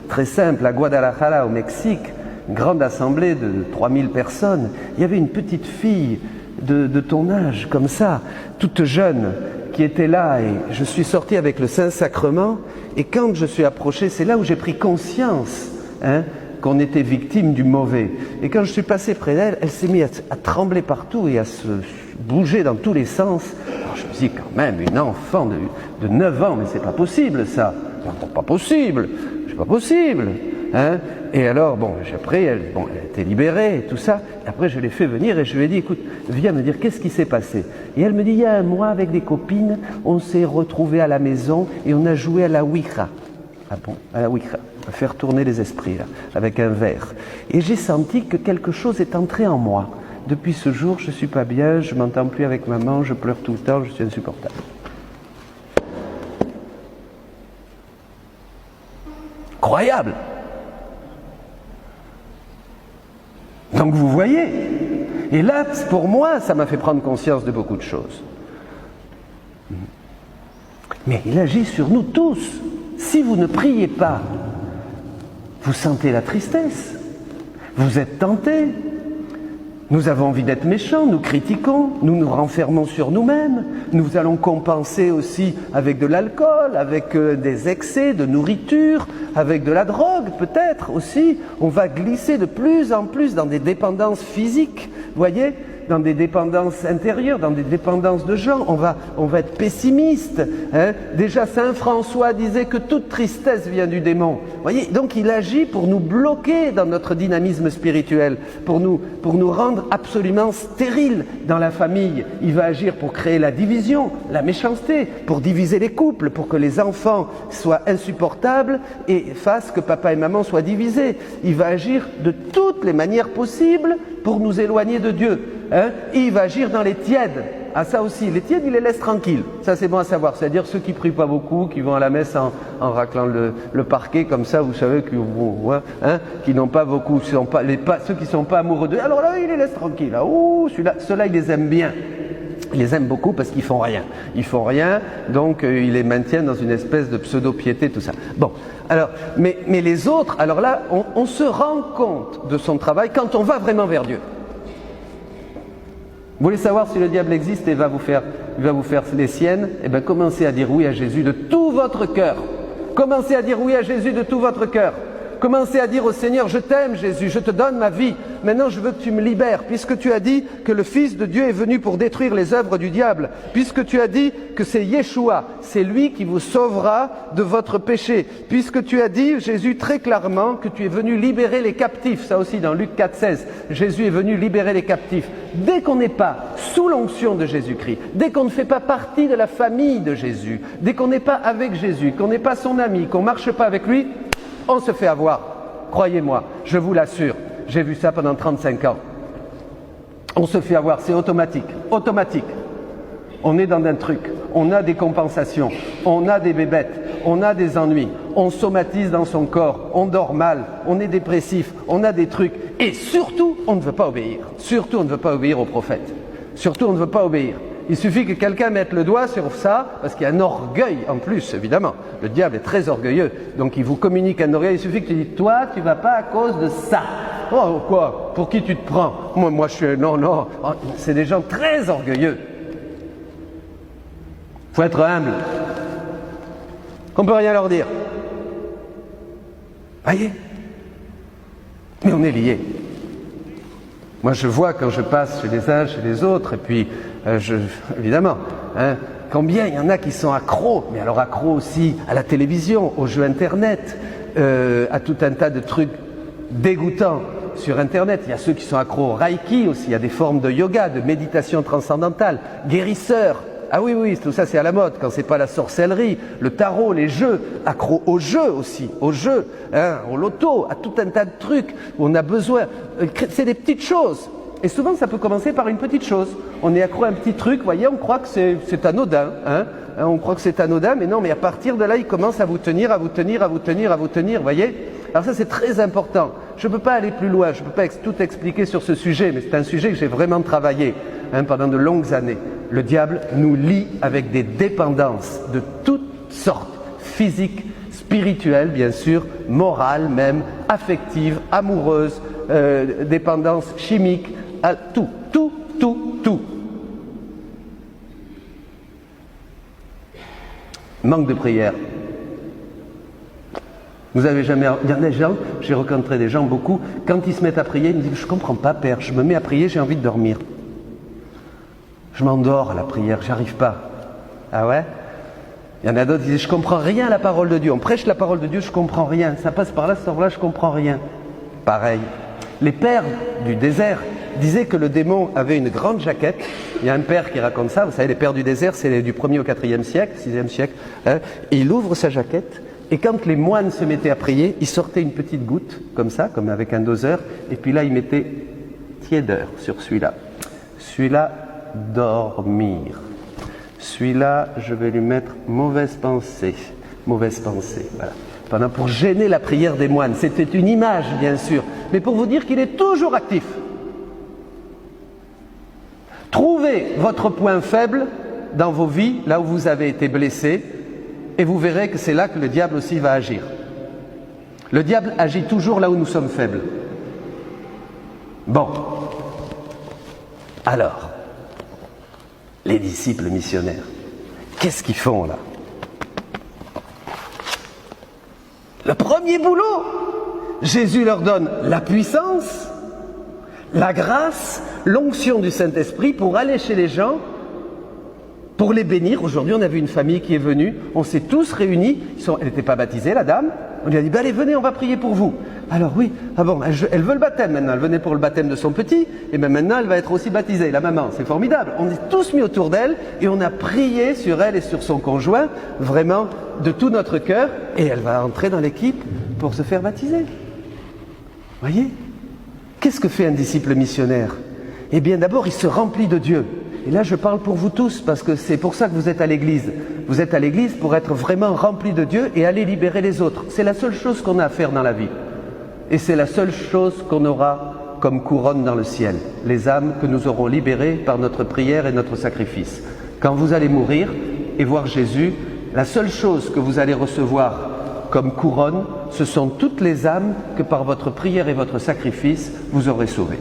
très simple, à Guadalajara, au Mexique, une grande assemblée de 3000 personnes, il y avait une petite fille de ton âge, comme ça, toute jeune, qui était là, et je suis sorti avec le Saint-Sacrement, et quand je suis approché, c'est là où j'ai pris conscience qu'on était victime du mauvais. Et quand je suis passé près d'elle, elle s'est mise à trembler partout et à se bouger dans tous les sens. Alors je me dis, quand même, une enfant de 9 ans, mais c'est pas possible ça. C'est pas possible, c'est pas possible. Et alors, bon, après, elle était libérée et tout ça. Et après, je l'ai fait venir et je lui ai dit, écoute, viens me dire, qu'est-ce qui s'est passé? Et elle me dit, il y a un mois, avec des copines, on s'est retrouvés à la maison et on a joué à la Ouija. Ah bon, à la Ouija, à faire tourner les esprits, là, avec un verre. Et j'ai senti que quelque chose est entré en moi. Depuis ce jour, je ne suis pas bien, je ne m'entends plus avec maman, je pleure tout le temps, je suis insupportable. Incroyable! Donc vous voyez, et là, pour moi, ça m'a fait prendre conscience de beaucoup de choses. Mais il agit sur nous tous. Si vous ne priez pas, vous sentez la tristesse, vous êtes tentés, nous avons envie d'être méchants, nous critiquons, nous nous renfermons sur nous-mêmes, nous allons compenser aussi avec de l'alcool, avec des excès de nourriture, avec de la drogue peut-être aussi. On va glisser de plus en plus dans des dépendances physiques, vous voyez, dans des dépendances intérieures, dans des dépendances de gens, on va être pessimiste. Hein. Déjà, Saint François disait que toute tristesse vient du démon. Vous voyez, donc il agit pour nous bloquer dans notre dynamisme spirituel, pour nous rendre absolument stériles dans la famille. Il va agir pour créer la division, la méchanceté, pour diviser les couples, pour que les enfants soient insupportables et fassent que papa et maman soient divisés. Il va agir de toutes les manières possibles pour nous éloigner de Dieu. Hein? Il va agir dans les tièdes. Ah, ça aussi, les tièdes, il les laisse tranquilles. Ça, c'est bon à savoir. C'est-à-dire ceux qui prient pas beaucoup, qui vont à la messe en raclant le parquet, comme ça, vous savez, qui n'ont pas beaucoup, ceux qui sont pas amoureux d'eux. Alors là, il les laisse tranquilles. Là. Oh, ceux-là, il les aime bien. Il les aime beaucoup parce qu'ils font rien. Ils font rien, donc il les maintient dans une espèce de pseudo-piété, tout ça. Bon, alors, mais les autres, alors là, on se rend compte de son travail quand on va vraiment vers Dieu. Vous voulez savoir si le diable existe et il va vous faire les siennes? Eh bien, commencez à dire oui à Jésus de tout votre cœur. Commencez à dire oui à Jésus de tout votre cœur. Commencez à dire au Seigneur, je t'aime Jésus, je te donne ma vie. Maintenant, je veux que tu me libères, puisque tu as dit que le Fils de Dieu est venu pour détruire les œuvres du diable, puisque tu as dit que c'est Yeshua, c'est lui qui vous sauvera de votre péché, puisque tu as dit, Jésus, très clairement, que tu es venu libérer les captifs. Ça aussi, dans Luc 4,16, Jésus est venu libérer les captifs. Dès qu'on n'est pas sous l'onction de Jésus-Christ, dès qu'on ne fait pas partie de la famille de Jésus, dès qu'on n'est pas avec Jésus, qu'on n'est pas son ami, qu'on ne marche pas avec lui, on se fait avoir. Croyez-moi, je vous l'assure, j'ai vu ça pendant 35 ans. On se fait avoir, c'est automatique. Automatique. On est dans un truc, on a des compensations, on a des bébêtes, on a des ennuis, on somatise dans son corps, on dort mal, on est dépressif, on a des trucs. Et surtout, on ne veut pas obéir. Surtout, on ne veut pas obéir au prophète. Surtout, on ne veut pas obéir. Il suffit que quelqu'un mette le doigt sur ça, parce qu'il y a un orgueil en plus, évidemment. Le diable est très orgueilleux, donc il vous communique un orgueil. Il suffit que tu dis, toi, tu ne vas pas à cause de ça. Oh, quoi? Pour qui tu te prends? Moi, je suis... Non. Oh, c'est des gens très orgueilleux. Il faut être humble. On ne peut rien leur dire. Voyez? Mais on est liés. Moi, je vois quand je passe chez les uns, chez les autres, et puis, évidemment, hein, combien il y en a qui sont accros, mais alors accros aussi à la télévision, aux jeux Internet, à tout un tas de trucs dégoûtants sur Internet. Il y a ceux qui sont accros au Reiki aussi, il y a des formes de yoga, de méditation transcendantale, guérisseurs. Ah oui, tout ça c'est à la mode, quand c'est pas la sorcellerie, le tarot, les jeux, accro aux jeux aussi, aux jeux, hein, au loto, à tout un tas de trucs où on a besoin. C'est des petites choses. Et souvent ça peut commencer par une petite chose. On est accro à un petit truc, vous voyez, on croit que c'est anodin, hein, on croit que c'est anodin, mais non, mais à partir de là, il commence à vous tenir, vous voyez. Alors ça c'est très important. Je ne peux pas aller plus loin, je ne peux pas tout expliquer sur ce sujet, mais c'est un sujet que j'ai vraiment travaillé pendant de longues années. Le diable nous lie avec des dépendances de toutes sortes, physiques, spirituelles bien sûr, morales même, affectives, amoureuses, dépendances chimiques, tout. Manque de prière. Vous avez jamais... Il y en a des gens, j'ai rencontré des gens beaucoup, quand ils se mettent à prier, ils me disent « Je ne comprends pas, Père, je me mets à prier, j'ai envie de dormir. Je m'endors à la prière, j'arrive pas. » Ah ouais? Il y en a d'autres qui disent « Je comprends rien à la parole de Dieu. On prêche la parole de Dieu, je comprends rien. Ça passe par là, ça sort là, je comprends rien. » Pareil. Les pères du désert disaient que le démon avait une grande jaquette. Il y a un père qui raconte ça. Vous savez, les pères du désert, c'est du 1er au 4e siècle, 6e siècle. Hein, et il ouvre sa jaquette. Et quand les moines se mettaient à prier, il sortait une petite goutte, comme ça, comme avec un doseur, et puis là, il mettait tiédeur sur celui-là. Celui-là, dormir. Celui-là, je vais lui mettre mauvaise pensée. Mauvaise pensée, voilà. Pour gêner la prière des moines. C'était une image, bien sûr, mais pour vous dire qu'il est toujours actif. trouvez votre point faible dans vos vies, là où vous avez été blessés, et vous verrez que c'est là que le diable aussi va agir. Le diable agit toujours là où nous sommes faibles. Bon. Alors, les disciples missionnaires, qu'est-ce qu'ils font là? Le premier boulot, Jésus leur donne la puissance, la grâce, l'onction du Saint-Esprit pour aller chez les gens, pour les bénir. Aujourd'hui, on a vu une famille qui est venue, on s'est tous réunis, elle n'était pas baptisée, la dame, on lui a dit, allez, venez, on va prier pour vous. Alors oui, elle veut le baptême maintenant, elle venait pour le baptême de son petit, et bien maintenant elle va être aussi baptisée, la maman, c'est formidable. On est tous mis autour d'elle, et on a prié sur elle et sur son conjoint, vraiment de tout notre cœur, et elle va entrer dans l'équipe pour se faire baptiser. Voyez? Qu'est-ce que fait un disciple missionnaire? Eh bien d'abord, il se remplit de Dieu. Et là, je parle pour vous tous, parce que c'est pour ça que vous êtes à l'église. Vous êtes à l'église pour être vraiment remplis de Dieu et aller libérer les autres. C'est la seule chose qu'on a à faire dans la vie. Et c'est la seule chose qu'on aura comme couronne dans le ciel. Les âmes que nous aurons libérées par notre prière et notre sacrifice. Quand vous allez mourir et voir Jésus, la seule chose que vous allez recevoir comme couronne, ce sont toutes les âmes que par votre prière et votre sacrifice, vous aurez sauvées.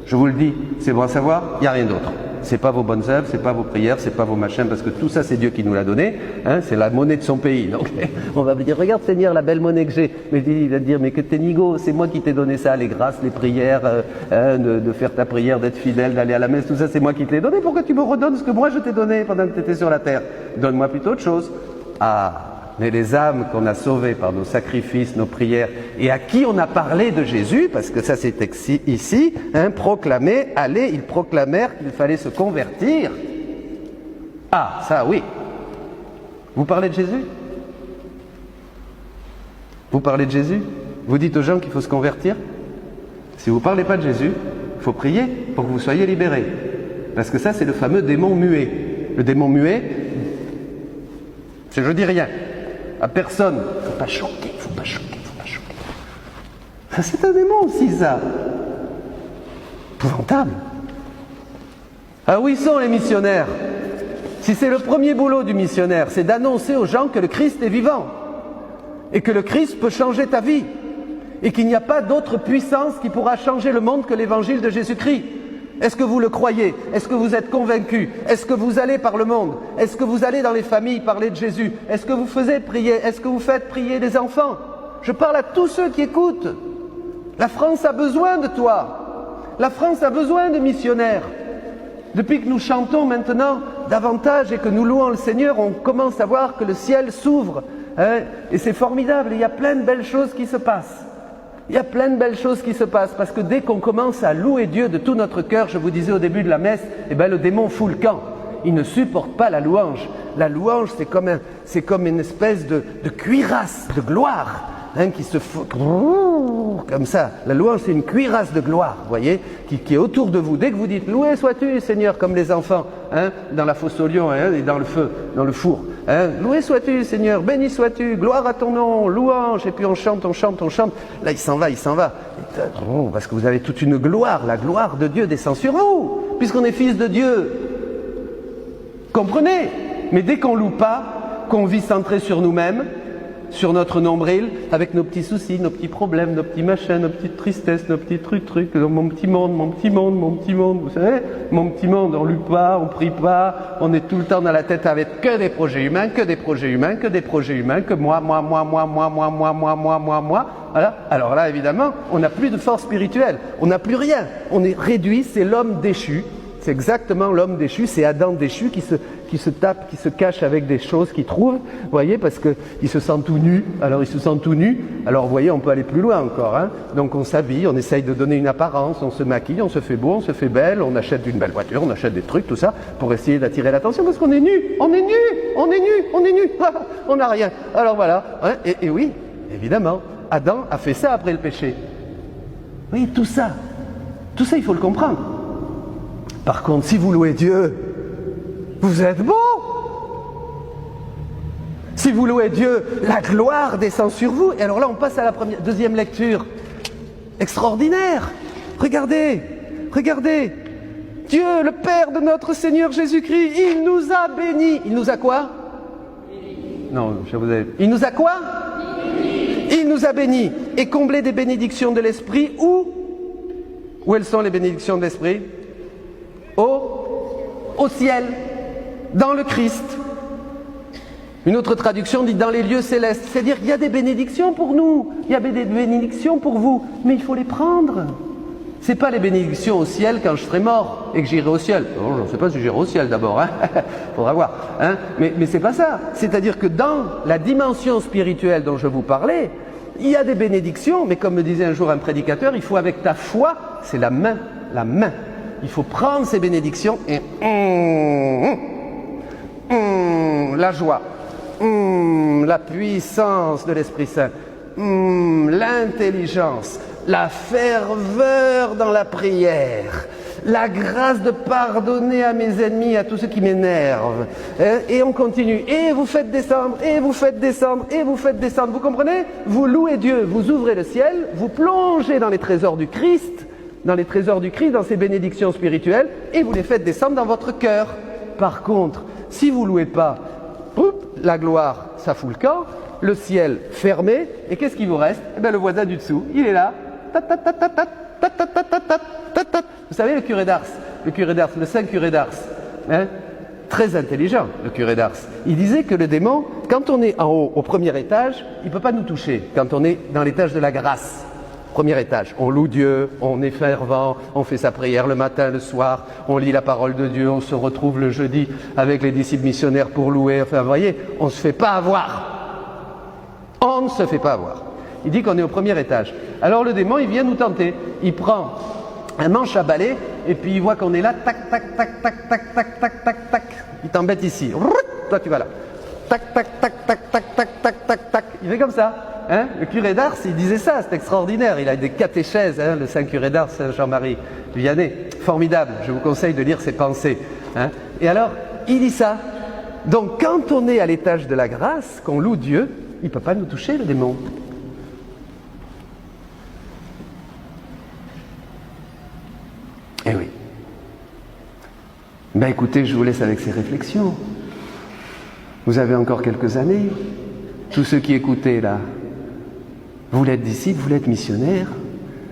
Je vous le dis, c'est bon à savoir, il n'y a rien d'autre. C'est pas vos bonnes œuvres, c'est pas vos prières, c'est pas vos machins, parce que tout ça c'est Dieu qui nous l'a donné, hein, c'est la monnaie de son pays. Donc on va vous dire, regarde Seigneur, la belle monnaie que j'ai. Mais il va te dire, mais que t'es nigo, c'est moi qui t'ai donné ça, les grâces, les prières, de faire ta prière, d'être fidèle, d'aller à la messe, tout ça c'est moi qui te l'ai donné. Pourquoi tu me redonnes ce que moi je t'ai donné pendant que tu étais sur la terre? Donne-moi plutôt autre chose. Ah, mais les âmes qu'on a sauvées par nos sacrifices, nos prières, et à qui on a parlé de Jésus, parce que ça c'est ici, hein, proclamé, allez, ils proclamèrent qu'il fallait se convertir. Ah, ça oui. Vous parlez de Jésus? Vous parlez de Jésus? Vous dites aux gens qu'il faut se convertir? Si vous ne parlez pas de Jésus, il faut prier pour que vous soyez libérés. Parce que ça c'est le fameux démon muet. Le démon muet, c'est je dis rien. À personne. Il ne faut pas choquer, il ne faut pas choquer, il ne faut pas choquer. Ça, c'est un démon aussi, ça. Épouvantable. Ah, où ils sont les missionnaires? Si c'est le premier boulot du missionnaire, c'est d'annoncer aux gens que le Christ est vivant. Et que le Christ peut changer ta vie. Et qu'il n'y a pas d'autre puissance qui pourra changer le monde que l'évangile de Jésus-Christ. Est-ce que vous le croyez? Est-ce que vous êtes convaincus? Est-ce que vous allez par le monde? Est-ce que vous allez dans les familles parler de Jésus? Est-ce que vous faites prier? Est-ce que vous faites prier les enfants? Je parle à tous ceux qui écoutent. La France a besoin de toi. La France a besoin de missionnaires. Depuis que nous chantons maintenant davantage et que nous louons le Seigneur, on commence à voir que le ciel s'ouvre. Hein, et c'est formidable. Il y a plein de belles choses qui se passent. Il y a plein de belles choses qui se passent, parce que dès qu'on commence à louer Dieu de tout notre cœur, je vous disais au début de la messe, eh ben le démon fout le camp. Il ne supporte pas la louange. La louange, c'est comme une espèce de cuirasse de gloire, hein, qui se fout comme ça. La louange, c'est une cuirasse de gloire, vous voyez, qui est autour de vous. Dès que vous dites « Loué sois-tu, Seigneur », comme les enfants, hein, dans la fosse aux lions, hein, et dans le feu, dans le four. Hein, « Loué sois-tu, Seigneur, béni sois-tu, gloire à ton nom, louange », et puis on chante, on chante, on chante. Là, il s'en va. Parce que vous avez toute une gloire, la gloire de Dieu descend sur vous, puisqu'on est fils de Dieu. Comprenez? Mais dès qu'on loue pas, qu'on vit centré sur nous-mêmes, sur notre nombril, avec nos petits soucis, nos petits problèmes, nos petits machins, nos petites tristesses, nos petits trucs, mon petit monde, vous savez, mon petit monde, on loue pas, on prie pas, on est tout le temps dans la tête avec que des projets humains, que moi. Voilà. Alors là, évidemment, on n'a plus de force spirituelle, on n'a plus rien, on est réduit, c'est l'homme déchu. C'est exactement l'homme déchu, c'est Adam déchu qui se tape, qui se cache avec des choses qu'il trouve, vous voyez, parce qu'il se sent tout nu, alors vous voyez, on peut aller plus loin encore, hein. Donc on s'habille, on essaye de donner une apparence, on se maquille, on se fait beau, on se fait belle, on achète une belle voiture, on achète des trucs, tout ça, pour essayer d'attirer l'attention, parce qu'on est nu, on n'a rien. Alors voilà, hein, et oui, évidemment, Adam a fait ça après le péché. Oui, tout ça, il faut le comprendre. Par contre, si vous louez Dieu, vous êtes beau. Si vous louez Dieu, la gloire descend sur vous. Et alors là, on passe à la deuxième lecture. Extraordinaire. Regardez. Dieu, le Père de notre Seigneur Jésus-Christ, il nous a bénis. Il nous a quoi? Non, je vous ai... Il nous a quoi? Il nous a bénis et comblés des bénédictions de l'Esprit. Où elles sont les bénédictions de l'Esprit? Au ciel, dans le Christ. Une autre traduction dit dans les lieux célestes. C'est-à-dire qu'il y a des bénédictions pour nous, il y a des bénédictions pour vous, mais il faut les prendre. C'est pas les bénédictions au ciel quand je serai mort et que j'irai au ciel. Oh, je ne sais pas si j'irai au ciel d'abord, hein. Faudra voir. Hein. Mais c'est pas ça. C'est-à-dire que dans la dimension spirituelle dont je vous parlais, il y a des bénédictions, mais comme me disait un jour un prédicateur, il faut avec ta foi, c'est la main. Il faut prendre ces bénédictions et la joie, la puissance de l'Esprit Saint, l'intelligence, la ferveur dans la prière, la grâce de pardonner à mes ennemis, à tous ceux qui m'énervent. Et on continue. Et vous faites descendre, et vous faites descendre, et vous faites descendre. Vous comprenez? Vous louez Dieu, vous ouvrez le ciel, vous plongez dans les trésors du Christ, dans ces bénédictions spirituelles, et vous les faites descendre dans votre cœur. Par contre, si vous ne louez pas, la gloire, ça fout le camp, le ciel fermé, et qu'est-ce qui vous reste? Eh bien, le voisin du dessous, il est là. Vous savez, le curé d'Ars, le saint curé d'Ars, hein, très intelligent, le curé d'Ars, il disait que le démon, quand on est en haut, au premier étage, il ne peut pas nous toucher, quand on est dans l'étage de la grâce. Premier étage, on loue Dieu, on est fervent, on fait sa prière le matin, le soir, on lit la parole de Dieu, on se retrouve le jeudi avec les disciples missionnaires pour louer, enfin vous voyez, on ne se fait pas avoir. On ne se fait pas avoir. Il dit qu'on est au premier étage. Alors le démon, il vient nous tenter. Il prend un manche à balai et puis il voit qu'on est là, tac, tac, tac, tac, tac, tac, tac, tac, tac. Il t'embête ici. Toi tu vas là. Tac, tac, tac, tac, tac, tac, tac, tac, tac. Il fait comme ça. Hein, le curé d'Ars, il disait ça, c'est extraordinaire. Il a des catéchèses, hein, le saint curé d'Ars, Jean-Marie Vianney. Formidable, je vous conseille de lire ses pensées. Hein. Et alors, il dit ça. Donc, quand on est à l'étage de la grâce, qu'on loue Dieu, il ne peut pas nous toucher, le démon. Eh oui. Ben écoutez, je vous laisse avec ces réflexions. Vous avez encore quelques années. Tous ceux qui écoutez là, vous l'êtes disciples, vous l'êtes missionnaires.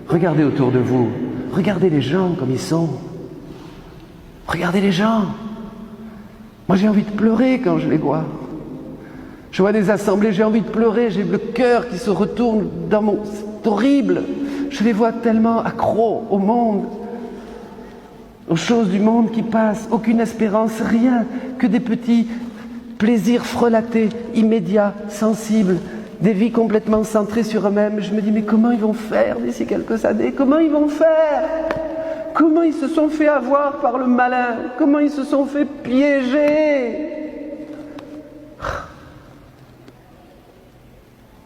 Regardez autour de vous. Regardez les gens comme ils sont. Regardez les gens. Moi j'ai envie de pleurer quand je les vois. Je vois des assemblées, j'ai envie de pleurer, j'ai le cœur qui se retourne dans mon... C'est horrible. Je les vois tellement accros au monde, aux choses du monde qui passent, aucune espérance, rien, que des petits plaisirs frelatés, immédiats, sensibles, des vies complètement centrées sur eux-mêmes. Je me dis, mais comment ils vont faire d'ici quelques années? Comment ils vont faire? Comment ils se sont fait avoir par le malin? Comment ils se sont fait piéger?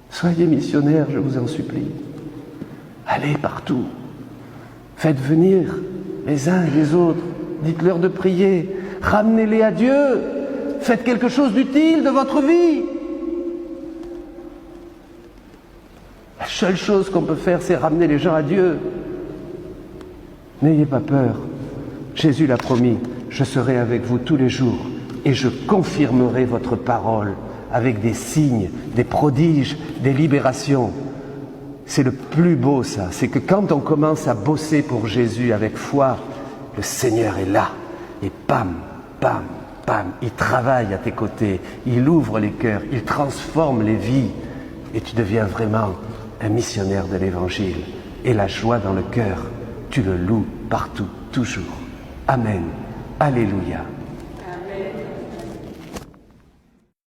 Soyez missionnaires, je vous en supplie. Allez partout. Faites venir les uns et les autres. Dites-leur de prier. Ramenez-les à Dieu. Faites quelque chose d'utile de votre vie. La seule chose qu'on peut faire, c'est ramener les gens à Dieu. N'ayez pas peur. Jésus l'a promis. Je serai avec vous tous les jours et je confirmerai votre parole avec des signes, des prodiges, des libérations. C'est le plus beau, ça. C'est que quand on commence à bosser pour Jésus avec foi, le Seigneur est là. Et bam, bam, bam, il travaille à tes côtés. Il ouvre les cœurs, il transforme les vies. Et tu deviens vraiment un missionnaire de l'Évangile. Et la joie dans le cœur, tu le loues partout, toujours. Amen. Alléluia.